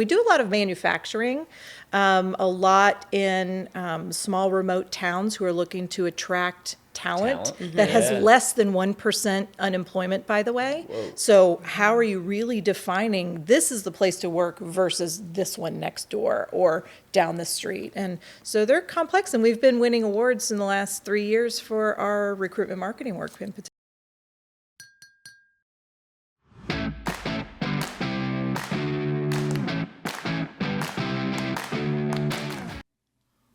we do a lot of manufacturing, a lot in small remote towns who are looking to attract talent that has less than 1% unemployment, by the way. Whoa. So how are you really defining this is the place to work versus this one next door or down the street? And so they're complex, and we've been winning awards in the last 3 years for our recruitment marketing work in particular.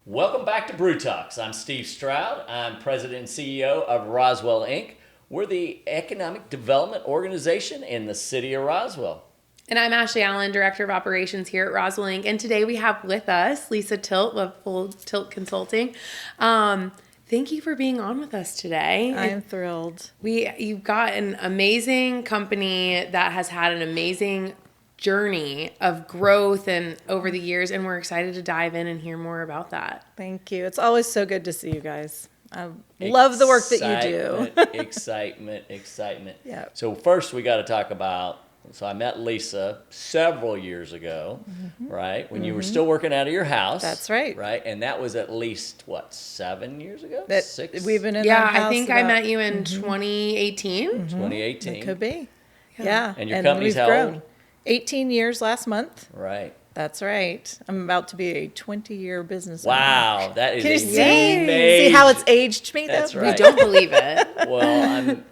Welcome back to Brew Talks. I'm Steve Stroud. I'm President and CEO of Roswell, Inc. We're the economic development organization in the city of Roswell. And I'm Ashley Allen, Director of Operations here at Roswell, Inc. And today we have with us Lisa Tilt of Full Tilt Consulting. Thank you for being on with us today. I'm thrilled. You've got an amazing company that has had an amazing journey of growth and over the years, and we're excited to dive in and hear more about that. Thank you. It's always so good to see you guys. I love the work that you do. Excitement. Yeah. So first we got to talk about, so I met Lisa several years ago, right? When you were still working out of your house. That's right. Right? And that was at least, 7 years ago? That 6? we've been in Yeah, that house I think I met you in 2018. 2018. It could be. Yeah. And your company's we've how grown. old? 18 years last month. Right. That's right. I'm about to be a 20-year business owner. Wow, that is Can you see? amazing. See how it's aged me, though? That's We right. don't believe it. Well,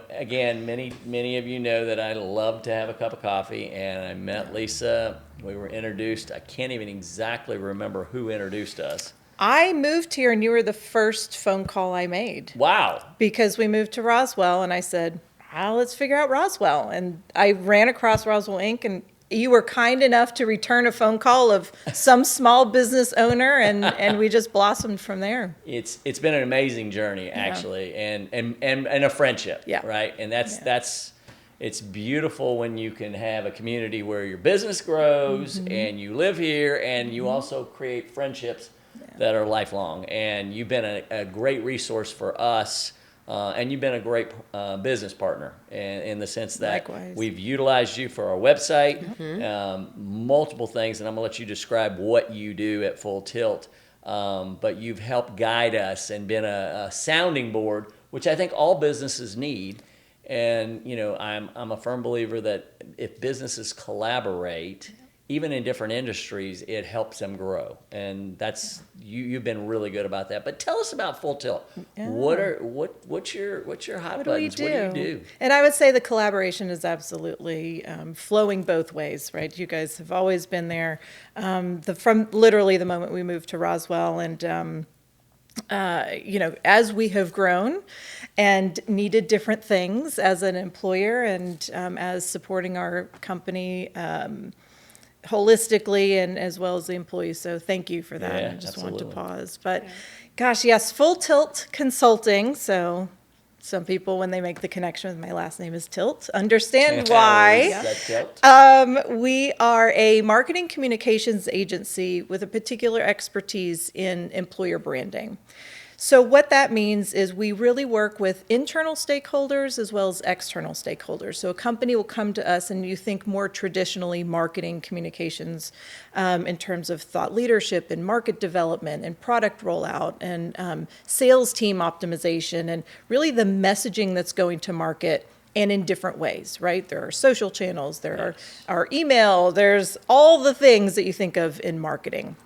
again, many of you know that I love to have a cup of coffee, and I met Lisa. We were introduced. I can't even exactly remember who introduced us. I moved here, and you were the first phone call I made. Wow. Because we moved to Roswell, and I said, let's figure out Roswell. And I ran across Roswell, Inc., and you were kind enough to return a phone call of some small business owner, and we just blossomed from there. It's been an amazing journey, actually, and a friendship, Yeah. right? And that's it's beautiful when you can have a community where your business grows and you live here, and you also create friendships that are lifelong. And you've been a great resource for us. And you've been a great business partner in the sense that Likewise. we've utilized you for our website, multiple things, and I'm going to let you describe what you do at Full Tilt. But you've helped guide us and been a sounding board, which I think all businesses need. And, I'm a firm believer that if businesses collaborate, even in different industries, it helps them grow. And that's you've been really good about that. But tell us about Full Tilt. Yeah. What's your hot What buttons? do we do? What do you do? And I would say the collaboration is absolutely flowing both ways, right? You guys have always been there from literally the moment we moved to Roswell, and as we have grown and needed different things as an employer and as supporting our company holistically and as well as the employees. So thank you for that. Yeah, I just absolutely. want to pause. But gosh, yes, Full Tilt Consulting. So some people, when they make the connection with my last name is Tilt, understand why. Is that Tilt? We are a marketing communications agency with a particular expertise in employer branding. So what that means is we really work with internal stakeholders as well as external stakeholders. So a company will come to us, and you think more traditionally marketing communications in terms of thought leadership and market development and product rollout and sales team optimization and really the messaging that's going to market, and in different ways, right? There are social channels, there are our email, there's all the things that you think of in marketing.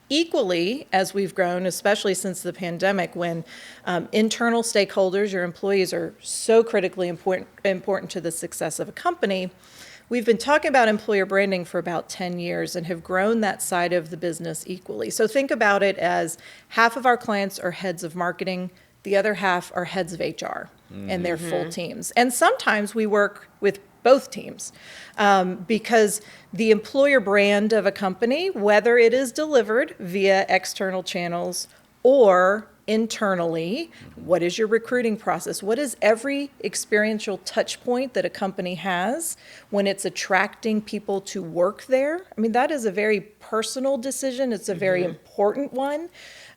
Equally, as we've grown, especially since the pandemic, when internal stakeholders, your employees, are so critically important to the success of a company, we've been talking about employer branding for about 10 years and have grown that side of the business equally. So think about it as half of our clients are heads of marketing, the other half are heads of HR and their full teams. And sometimes we work with both teams because the employer brand of a company, whether it is delivered via external channels or internally, what is your recruiting process? What is every experiential touch point that a company has when it's attracting people to work there? I mean, that is a very personal decision. It's a very important one.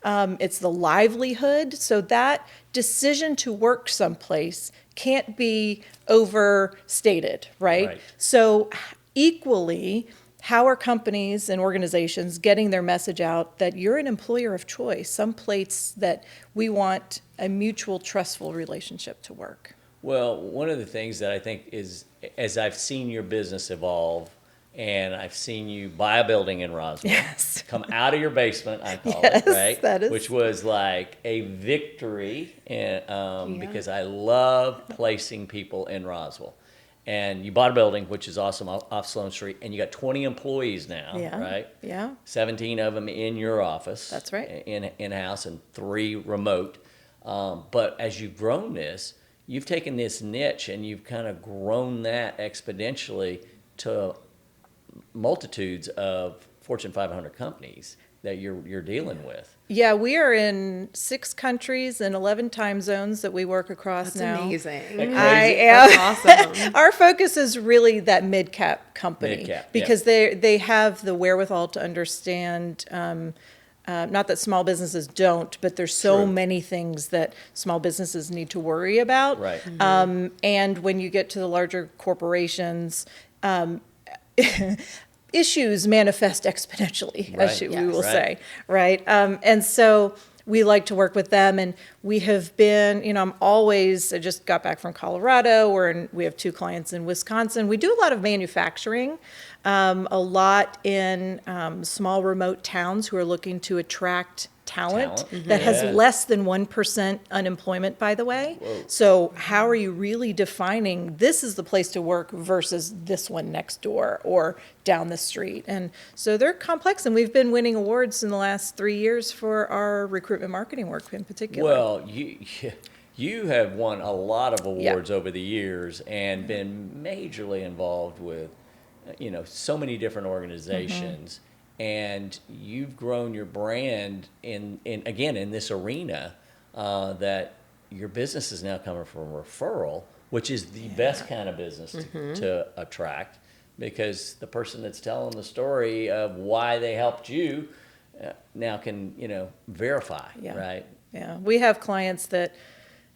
It's the livelihood. So that decision to work someplace can't be overstated, right? So equally, how are companies and organizations getting their message out that you're an employer of choice, some place that we want a mutual, trustful relationship to work? Well, one of the things that I think is, as I've seen your business evolve, and I've seen you buy a building in Roswell, Yes. come out of your basement, I call Yes, it, right? that is- Which was like a victory, and, Yeah. because I love placing people in Roswell. And you bought a building, which is awesome, off Sloan Street, and you got 20 employees now, Yeah. right? Yeah. 17 of them in your office. That's right. In-house, and 3 remote. But as you've grown this, you've taken this niche and you've kind of grown that exponentially to multitudes of Fortune 500 companies that you're dealing with. Yeah, we are in 6 countries and 11 time zones that we work across That's now. amazing. I am. That's awesome. Our focus is really that mid-cap company Mid-cap, because they have the wherewithal to understand, not that small businesses don't, but there's so True. many things that small businesses need to worry about. Right. And when you get to the larger corporations, issues manifest exponentially, Right. we Yes. will Right. say, right? And so we like to work with them, and we have been, I just got back from Colorado, we have 2 clients in Wisconsin. We do a lot of manufacturing, a lot in small remote towns who are looking to attract talent that has Yeah. less than 1% unemployment, by the way. Whoa. So how are you really defining this is the place to work versus this one next door or down the street? And so they're complex, and we've been winning awards in the last 3 years for our recruitment marketing work in particular. Well, you have won a lot of awards over the years and been majorly involved with, so many different organizations. And you've grown your brand in this arena, that your business is now coming from referral, which is the best kind of business to attract, because the person that's telling the story of why they helped you now can verify, Yeah. right? Yeah, we have clients that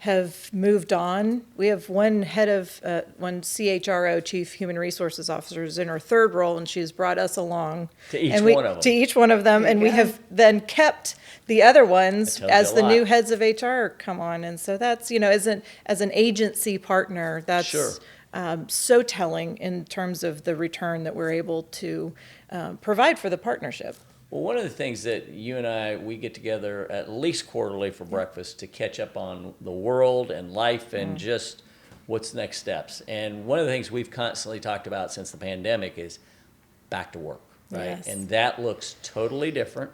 have moved on. We have one one CHRO, Chief Human Resources Officer, is in her 3rd role, and she's brought us along. To each and one of them. To each one of them, and we go. have then kept the other ones That tells as you a the lot. new heads of HR come on. And so that's, as an agency partner, that's Sure. so telling in terms of the return that we're able to provide for the partnership. Well, one of the things that you and we get together at least quarterly for breakfast to catch up on the world and life and just what's next steps. And one of the things we've constantly talked about since the pandemic is back to work, right? Yes. And that looks totally different.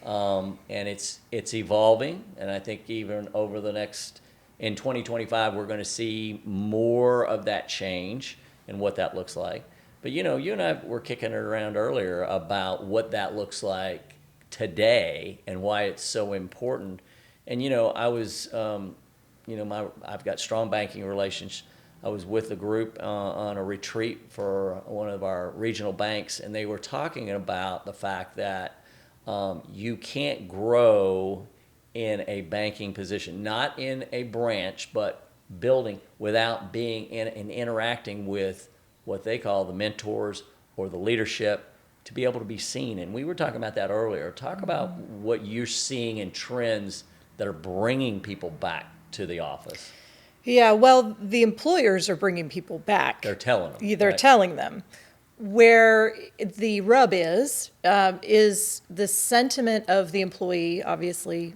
And it's evolving. And I think even over in 2025, we're going to see more of that change and what that looks like. But, you and I were kicking it around earlier about what that looks like today and why it's so important. And, I was, I've got strong banking relations. I was with a group on a retreat for one of our regional banks, and they were talking about the fact that you can't grow in a banking position, not in a branch, but building, without being in and interacting with what they call the mentors or the leadership, to be able to be seen. And we were talking about that earlier. Talk about what you're seeing in trends that are bringing people back to the office. Yeah, well, the employers are bringing people back. They're telling them. They're right? telling them. Where the rub is the sentiment of the employee, obviously,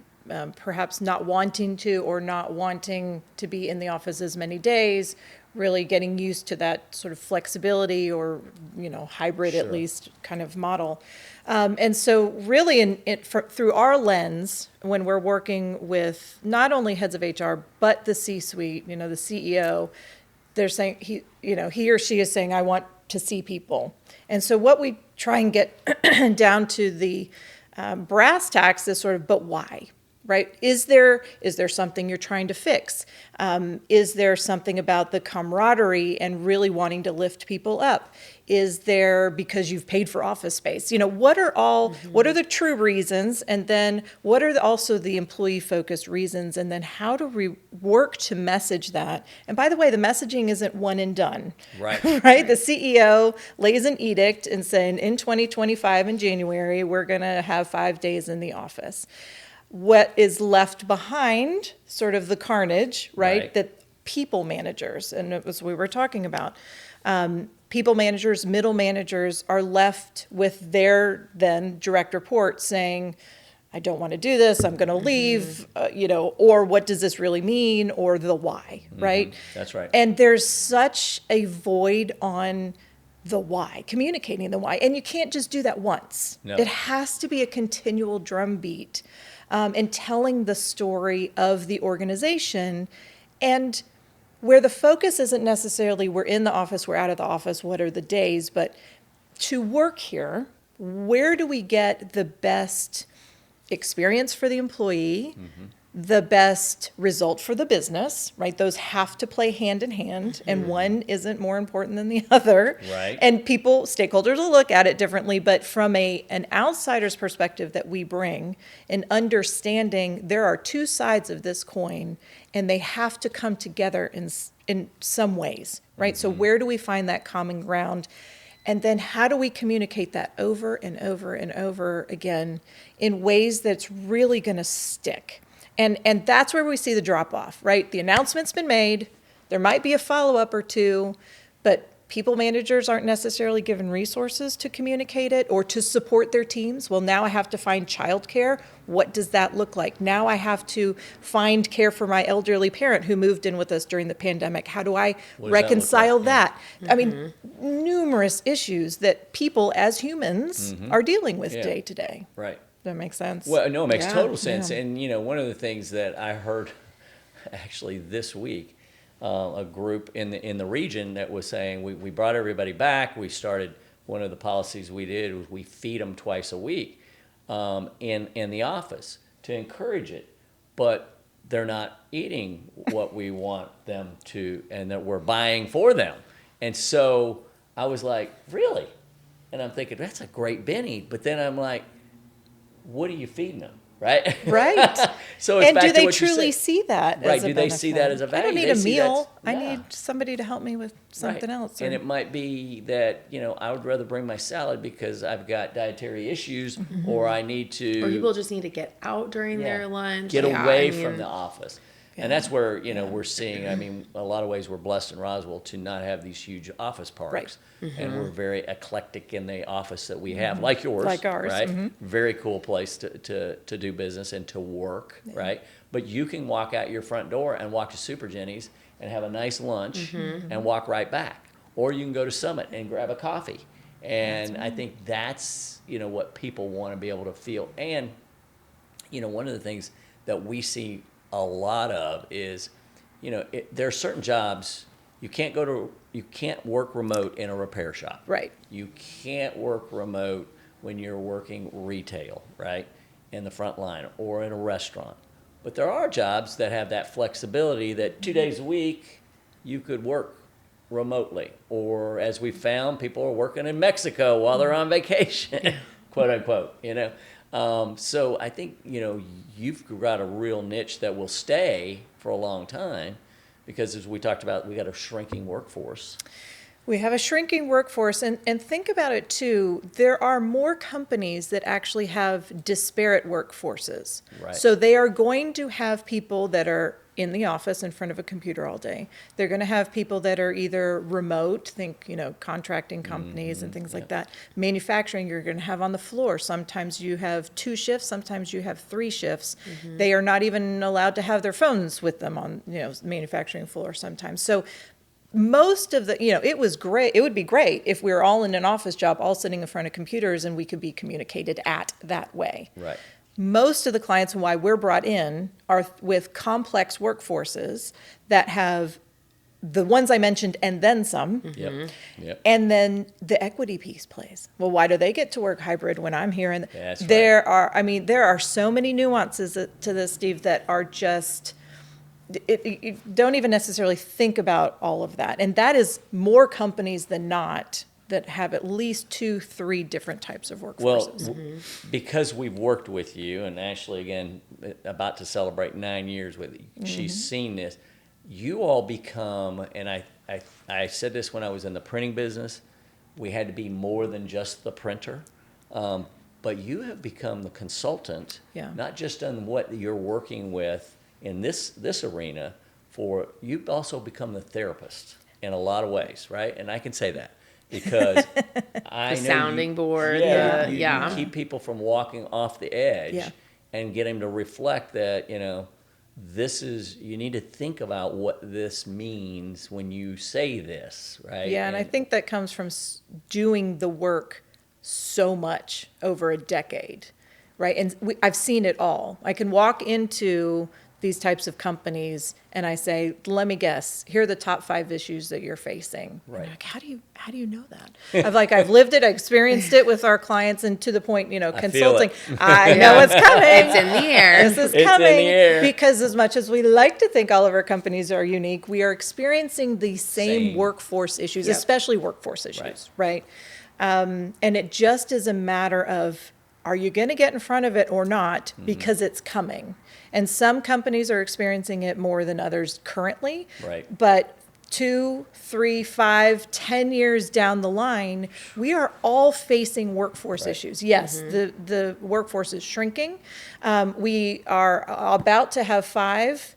perhaps not wanting to or not wanting to be in the office as many days, really getting used to that sort of flexibility or, hybrid at Sure. least kind of model. And so really through our lens, when we're working with not only heads of HR, but the C-suite, the CEO, they're saying, he or she is saying, I want to see people. And so what we try and get down to the brass tacks is sort of, but why? right? Is there something you're trying to fix? Is there something about the camaraderie and really wanting to lift people up? Is there because you've paid for office space? What are the true reasons? And then what are also the employee-focused reasons? And then how do we work to message that? And by the way, the messaging isn't one and done. Right. Right? The CEO lays an edict and saying in 2025 in January, we're going to have 5 days in the office. What is left behind, sort of the carnage, right? That people managers, and it was we were talking about, people managers, middle managers are left with their then direct report saying, I don't want to do this, I'm going to leave, or what does this really mean, or the why, right? That's right. And there's such a void on the why, communicating the why. And you can't just do that once. No. It has to be a continual drumbeat and telling the story of the organization, and where the focus isn't necessarily we're in the office, we're out of the office, what are the days, but to work here, where do we get the best experience for the employee, the best result for the business, right? Those have to play hand in hand, and one isn't more important than the other. Right. And stakeholders will look at it differently, but from an outsider's perspective that we bring, in understanding there are two sides of this coin, and they have to come together in some ways, right? So where do we find that common ground? And then how do we communicate that over and over and over again in ways that's really going to stick? And that's where we see the drop off, right? The announcement's been made. There might be a follow-up or two, but people managers aren't necessarily given resources to communicate it or to support their teams. Well, now I have to find childcare. What does that look like? Now I have to find care for my elderly parent who moved in with us during the pandemic. How do I reconcile that? I mean, numerous issues that people as humans are dealing with day to day. Right. That makes sense. Well, no, it makes total sense. Yeah. And, one of the things that I heard actually this week, a group in the region that was saying we brought everybody back. We started, one of the policies we did was we feed them twice a week in the office to encourage it. But they're not eating what we want them to, and that we're buying for them. And so I was like, really? And I'm thinking, that's a great Benny. But then I'm like, what are you feeding them, right? Right. So it's and back do to they what you truly said. see that Right, as a do they see benefit? that as a value? I don't need They a see meal. that's- I yeah. need somebody to help me with something Right. else. And it might be that, I would rather bring my salad because I've got dietary issues, or I need to Or people just need to get out during yeah, their lunch. get Yeah, away I mean, from the office. And that's where, we're seeing, a lot of ways we're blessed in Roswell to not have these huge office parks. Right. And we're very eclectic in the office that we have, like yours. Like ours, Right? Very cool place to do business and to work, right? But you can walk out your front door and walk to Super Jenny's and have a nice lunch and walk right back. Or you can go to Summit and grab a coffee. And I think that's, what people want to be able to feel. And, one of the things that we see a lot of is, there are certain jobs you can't work remote in a repair shop. Right. You can't work remote when you're working retail, right, in the front line or in a restaurant. But there are jobs that have that flexibility that 2 days a week you could work remotely. Or as we found, people are working in Mexico while they're on vacation, quote unquote, So I think, you've got a real niche that will stay for a long time because, as we talked about, we got a shrinking workforce. We have a shrinking workforce, and think about it too. There are more companies that actually have disparate workforces. Right. So they are going to have people that are in the office in front of a computer all day. They're going to have people that are either remote, think, contracting companies and things like that. Manufacturing, you're going to have on the floor. Sometimes you have 2 shifts, sometimes you have 3 shifts. They are not even allowed to have their phones with them on, manufacturing floor sometimes. So most of the, it was great. It would be great if we were all in an office job, all sitting in front of computers, and we could be communicated at that way. Right. Most of the clients and why we're brought in are with complex workforces that have the ones I mentioned and then some. Yep. Yep. And then the equity piece plays. Well, why do they get to work hybrid when I'm here? And That's there are so many nuances to this, Steve, that are just, you don't even necessarily think about all of that. And that is more companies than not that have at least 2-3 different types of Well, workforces. because we've worked with you, and Ashley, again, about to celebrate 9 years with you, she's seen this. You all become, and I said this when I was in the printing business, we had to be more than just the printer. But you have become the consultant, Yeah. not just on what you're working with in this arena, you've also become the therapist in a lot of ways, right? And I can say that. Because I know sounding board, you keep people from walking off the edge Yeah. and get them to reflect that, you need to think about what this means when you say this, right? Yeah, and I think that comes from doing the work so much over a decade, right? And I've seen it all. I can walk into these types of companies and I say, let me guess, here are the top 5 issues that you're facing. Right. And they're like, how do you know that? I've lived it, I experienced it with our clients, and to the point, consulting. I know it's coming. It's in the air. This is It's in coming the air. because as much as we like to think all of our companies are unique, we are experiencing the same Same. workforce issues, Yep. especially workforce issues, right? And it just is a matter of, are you going to get in front of it or not? Because it's coming. And some companies are experiencing it more than others currently. Right. But 2, 3, 5, 10 years down the line, we are all facing workforce issues. Yes, the workforce is shrinking. We are about to have 5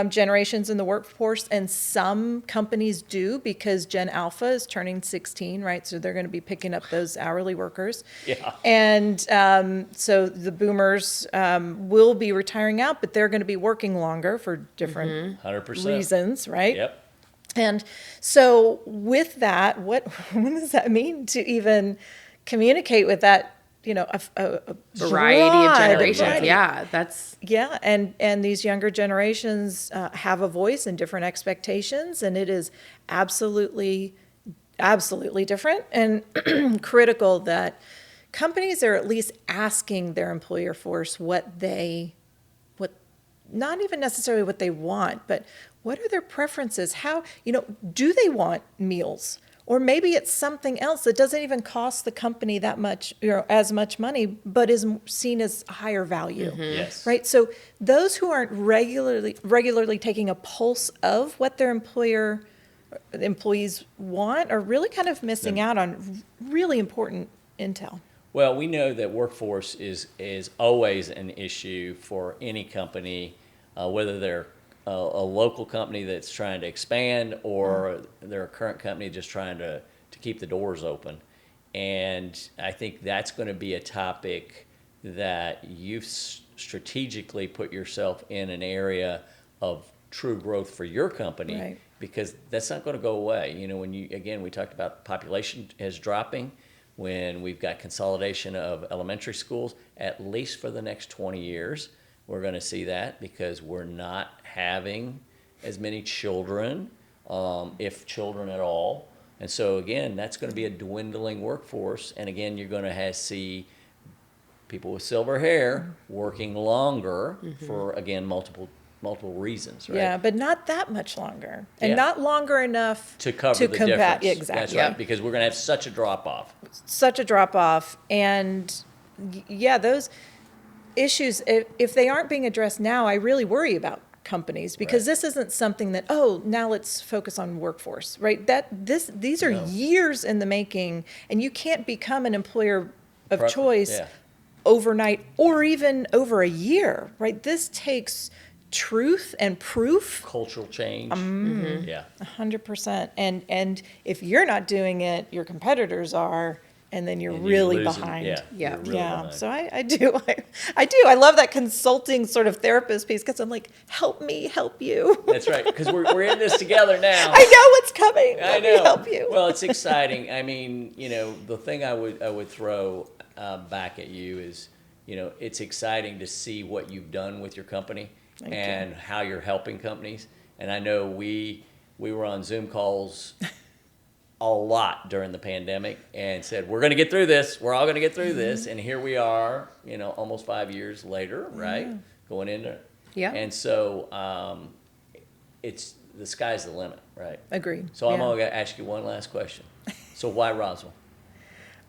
generations in the workforce, and some companies do because Gen Alpha is turning 16, right? So they're going to be picking up those hourly workers. Yeah. And so the boomers will be retiring out, but they're going to be working longer for different 100%. reasons, right? Yep. And so with that, what does that mean to even communicate with that, a Variety of broad generations. variety? Yeah, that's Yeah, and these younger generations have a voice and different expectations, and it is absolutely different and critical that companies are at least asking their employer force what not even necessarily what they want, but what are their preferences? How, do they want meals? Or maybe it's something else that doesn't even cost the company that much, as much money, but is seen as higher value. Yes. Right? So those who aren't regularly taking a pulse of what their employees want are really kind of missing out on really important intel. Well, we know that workforce is always an issue for any company, whether they're a local company that's trying to expand or they're a current company just trying to keep the doors open. And I think that's going to be a topic that you've strategically put yourself in an area of true growth for your company, Right. because that's not going to go away. When we talked about population is dropping, when we've got consolidation of elementary schools, at least for the next 20 years, we're going to see that because we're not having as many children, if children at all. And so, again, that's going to be a dwindling workforce. And, again, you're going to see people with silver hair working longer for, again, multiple reasons, right? Yeah, but not that much longer, and Yeah. not longer enough To cover the combat. difference. Exactly. That's right, because we're going to have such a drop-off. Such a drop off, and those issues, if they aren't being addressed now, I really worry about companies because Right. this isn't something that, now let's focus on workforce, right? These are No. years in the making, and you can't become an employer of Pro- choice yeah. overnight or even over a year, right? This takes truth and proof. Cultural change. Yeah. 100%. And if you're not doing it, your competitors are, and then you're And really losing- behind. Yeah. Yeah. you're really Yeah, behind. so I do. I love that consulting sort of therapist piece because I'm like, help me help you. That's right, because we're in this together now. I know what's coming. I Let know. me help you. Well, it's exciting. I mean, the thing I would throw back at you is, it's exciting to see what you've done with your company Thank and how you're helping companies. And I know we we were on Zoom calls a lot during the pandemic and said, we're going to get through this. We're all going to get through this. And here we are, almost 5 years later, right? Going into it. Yeah. And so it's the sky's the limit, right? Agreed. So I'm going to ask you one last question. So why Roswell?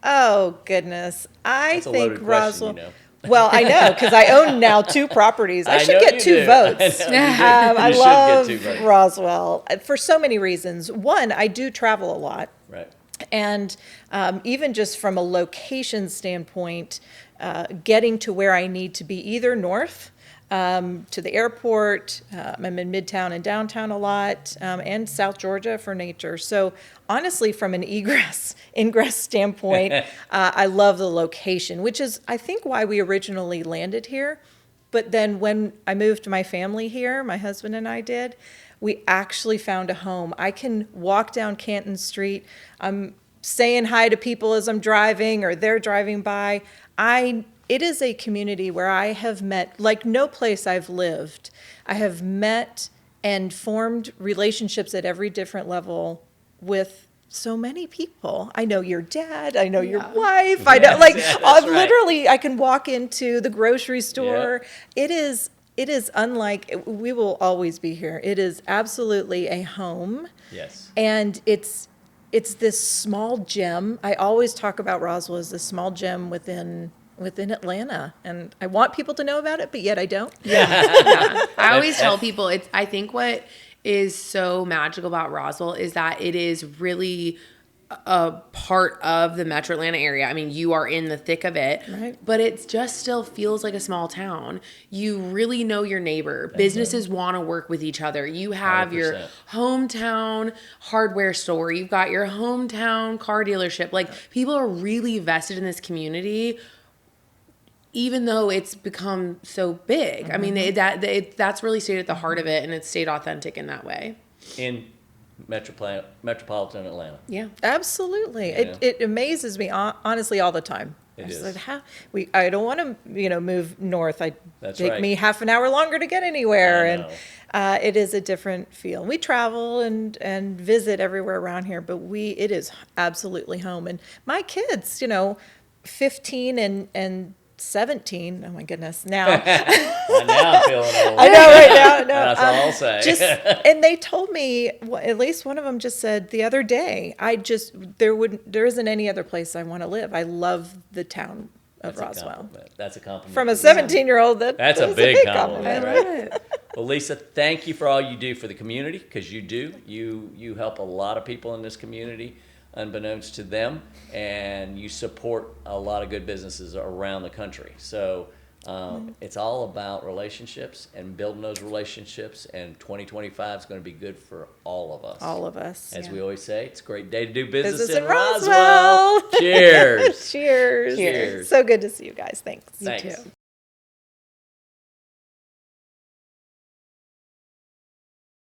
Oh, goodness. I That's a think loaded question, Roswell. Well, I know, because I own now 2 properties. I should know get you 2 do. votes. I know you do. I You should love get 2 votes. Roswell for so many reasons. One, I do travel a lot. Right. And even just from a location standpoint, getting to where I need to be, either north to the airport, I'm in Midtown and downtown a lot, and South Georgia for nature. So honestly, from an ingress standpoint, I love the location, which is, I think, why we originally landed here. But then when I moved my family here, my husband and I did, we actually found a home. I can walk down Canton Street. I'm saying hi to people as I'm driving or they're driving by. It is a community where I have met, like no place I've lived, I have met and formed relationships at every different level with so many people. I know your dad, I know your wife, I know, like, literally, I can walk into the grocery store. It is unlike, we will always be here. It is absolutely a home. Yes. And it's this small gem. I always talk about Roswell as this small gem within Atlanta, and I want people to know about it, but yet I don't. I always tell people I think what is so magical about Roswell is that it is really a part of the Metro Atlanta area. I mean, you are in the thick of it, right, but it just still feels like a small town. You really know your neighbor. Businesses want to work with each other. You have 100%. your hometown hardware store. You've got your hometown car dealership. Like, people are really vested in this community, even though it's become so big. I mean, that's really stayed at the heart of it, and it's stayed authentic in that way. In metropolitan Atlanta. Yeah. Absolutely. Yeah. It amazes me, honestly, all the time. It is. I don't want to, move north. That's take right. me half an hour longer to get anywhere. I And know. it is a different feel. We travel and visit everywhere around here, but it is absolutely home. And my kids, 15 and 17. Oh my goodness. Now. Now I'm feeling old. I know right now. No, That's all I'll say. and they told me, at least one of them just said the other day, there isn't any other place I want to live. I love the town of Roswell. That's a compliment. From a 17-year-old, that's a big compliment. I love it. Well, Lisa, thank you for all you do for the community, because you do. You help a lot of people in this community, unbeknownst to them, and you support a lot of good businesses around the country. So it's all about relationships and building those relationships, and 2025 is going to be good for all of us. All of us. As we always say, it's a great day to do business in in Roswell. Roswell. Cheers. Cheers. Cheers. So good to see you guys. Thanks. Thanks. too.